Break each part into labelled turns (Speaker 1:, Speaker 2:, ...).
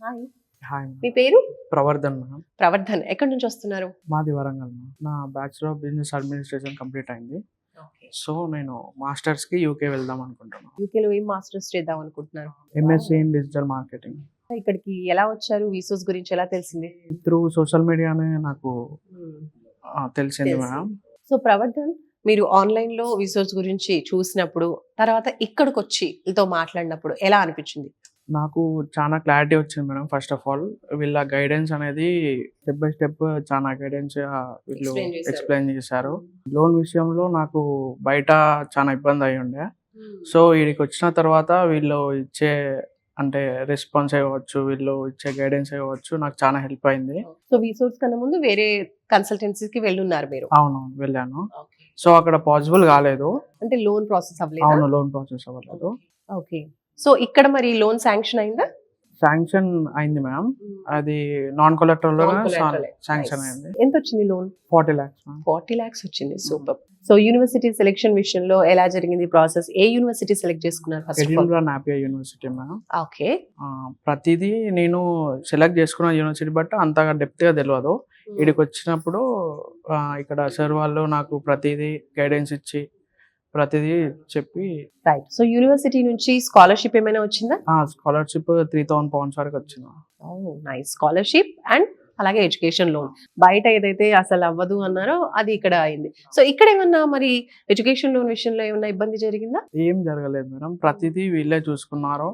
Speaker 1: Hi.
Speaker 2: Hi
Speaker 1: me
Speaker 2: ma'am.
Speaker 1: పేరు?
Speaker 2: Pravardhan ma'am.
Speaker 1: Pravardhan. ఎక్కడి నుంచి వస్తున్నారు?
Speaker 2: మాది వరంగల్ మ్యామ్. నా bachelor of business administration complete అయింది. సో నేను మాస్టర్స్కి యూకే వెళ్దాం అనుకుంటున్నాను.
Speaker 1: యూకేలో ఏం మాస్టర్స్ చేద్దాం అనుకుంటున్నారు?
Speaker 2: MSc in digital marketing.
Speaker 1: ఇక్కడికి ఎలా వచ్చారు? వీసోస్ గురించి ఎలా తెలిసింది?
Speaker 2: త్రూ సోషల్ మీడియానే నాకు తెలిసింది
Speaker 1: తెలుసు.
Speaker 2: మ్యామ్.
Speaker 1: సో ప్రవర్ధన్, మీరు ఆన్లైన్ లో వీసోస్ గురించి చూసినప్పుడు, తర్వాత ఇక్కడికి వచ్చి వీళ్ళతో మాట్లాడినప్పుడు ఎలా అనిపించింది?
Speaker 2: నాకు చాలా క్లారిటీ వచ్చింది మేడం. ఫస్ట్ ఆఫ్ ఆల్ వీళ్ళ గైడెన్స్ అనేది స్టెప్ బై స్టెప్ చాలా గైడెన్స్ వీళ్ళు
Speaker 1: Explain చేశారు.
Speaker 2: ఎక్స్ప్లెయిన్ చేశారు. లోన్ విషయంలో నాకు బయట చాలా ఇబ్బంది అయి ఉండే. సో వీడికి వచ్చిన తర్వాత వీళ్ళు ఇచ్చే అంటే రెస్పాన్స్ అవ్వచ్చు, వీళ్ళు ఇచ్చే గైడెన్స్ అవ్వచ్చు, నాకు చాలా హెల్ప్ అయింది.
Speaker 1: సో వీసోస్ కన్నా ముందు వేరే కన్సల్టెన్సీకి వెళ్ళున్నారు మీరు?
Speaker 2: అవును, వెళ్ళాను. సో అక్కడ పాసిబుల్ కాలేదు.
Speaker 1: అంటే లోన్ ప్రాసెస్ అవ్వలేదు.
Speaker 2: అవును, లోన్ ప్రాసెస్ అవ్వలేదు.
Speaker 1: ఓకే. సో ఇక్కడ మరి లోన్ శాంక్షన్ అయిందా?
Speaker 2: శాంక్షన్ అయింది మ్యామ్. అది non collateral
Speaker 1: Non-collateral.
Speaker 2: Sanction
Speaker 1: Nice.
Speaker 2: అయింది.
Speaker 1: ఎంత వచ్చింది లోన్?
Speaker 2: 40 lakhs ma'am.
Speaker 1: 40 lakhs వచ్చింది. సూపర్. సో యూనివర్సిటీ సెలెక్షన్ విషయంలో ఎలా జరిగింది ప్రాసెస్? ఏ యూనివర్సిటీ సెలెక్ట్ చేసుకున్నారు first of all?
Speaker 2: Edinburgh Napier university ma'am.
Speaker 1: Okay.
Speaker 2: ప్రతిదీ నేను సెలెక్ట్ చేసుకున్న యూనివర్సిటీ బట్ అంతగా డెప్త్గా తెలియదు. ఇక్కడికి వచ్చినప్పుడు ఇక్కడ సార్ వాళ్ళు నాకు ప్రతిదీ గైడెన్స్ ఇచ్చి ప్రతిదీ చెప్పి
Speaker 1: రైట్. సో యూనివర్సిటీ నుంచి స్కాలర్షిప్ ఏమైనా వచ్చిందా?
Speaker 2: స్కాలర్షిప్ 3,000 pounds వరకు వచ్చింది.
Speaker 1: నైస్. స్కాలర్షిప్ అండ్ అలాగే ఎడ్యుకేషన్ లోన్. బయట ఏదైతే అసలు అవ్వదు అన్నారో అది ఇక్కడ అయింది. సో ఇక్కడ ఏమన్నా మరి ఎడ్యుకేషన్ లోన్ విషయంలో ఏమన్నా ఇబ్బంది జరిగిందా?
Speaker 2: ఏం జరగలేదు మేడం. ప్రతిదీ వీళ్ళే చూసుకున్నారు.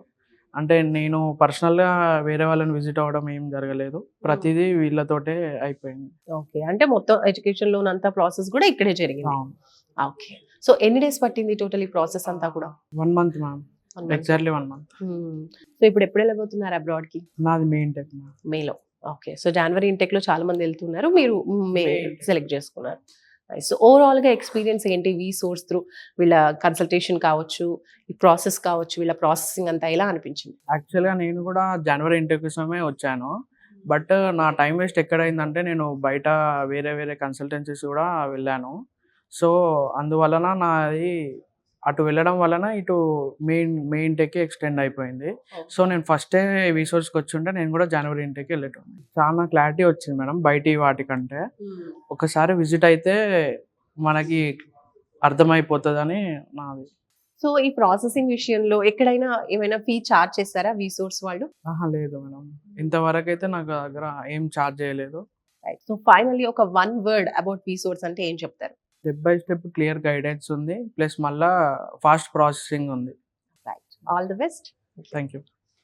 Speaker 2: అంటే నేను పర్సనల్గా వేరే వాళ్ళని విజిట్ అవ్వడం ఏం జరగలేదు. ప్రతిదీ వీళ్ళతోటే అయిపోయింది.
Speaker 1: ఓకే. అంటే మొత్తం ఎడ్యుకేషన్ లోన్ అంతా ప్రాసెస్ కూడా ఇక్కడే జరిగింది.
Speaker 2: అవును.
Speaker 1: ఓకే. సో ఎన్ని డేస్ పట్టింది టోటల్ ఈ ప్రాసెస్ అంతా కూడా?
Speaker 2: 1 month ma'am. Exactly 1 month.
Speaker 1: So ఇప్పుడు ఎప్పుడు వెళ్ళబోతున్నారు అబ్రాడ్ కి?
Speaker 2: నాది మెయిన్ టెక్ మ్యామ్.
Speaker 1: మేలో. ఓకే. సో జనవరి ఇంటెక్ లో చాలా మంది వెళ్తున్నారు, మీరు మే సెలెక్ట్ చేసుకున్నారు. సో ఓవరాల్ గా ఎక్స్పీరియన్స్ ఏంటి? వి సోర్స్ త్రూ వీళ్ళ కన్సల్టేషన్ కావచ్చు, ఈ ప్రాసెస్ కావచ్చు, వీళ్ళ ప్రాసెసింగ్ అంతా ఎలా అనిపించింది?
Speaker 2: యాక్చువల్గా నేను కూడా జనవరి ఇంటర్వ్యూ కోసమే వచ్చాను. బట్ నా టైం వేస్ట్ ఎక్కడైందంటే నేను బయట వేరే వేరే కన్సల్టెన్సీస్ కూడా వెళ్ళాను. సో అందువలన నాది అటు వెళ్ళడం వలన ఇటు మెయిన్ టెక్కి ఎక్స్టెండ్ అయిపోయింది. సో నేను ఫస్టే రీసోర్స్కి వచ్చి ఉంటే నేను కూడా జనవరి ఇంటెక్కి వెళ్ళేటోని. చాలా క్లారిటీ వచ్చింది మేడం బయటి వాటికంటే. ఒకసారి విజిట్ అయితే మనకి అర్థమైపోతుందని నాది.
Speaker 1: సో ఈ ప్రాసెసింగ్ విషయంలో ఎక్కడైనా ఏమైనా ఫీ చార్జ్ చేస్తారా వి సోర్స్ వాళ్ళు?
Speaker 2: లేదు మేడం, ఇంతవరకు అయితే నాకు దగ్గర ఏం ఛార్జ్ చేయలేదు.
Speaker 1: రైట్. సో ఫైనల్లీ ఒక 1 word అబౌట్ వి సోర్స్ అంటే ఏం చెప్తారు?
Speaker 2: Step by step clear guidance ఉంది, ప్లస్ మళ్ళా ఫాస్ట్ ప్రాసెసింగ్ ఉంది.
Speaker 1: Right. All the best.
Speaker 2: Thank you.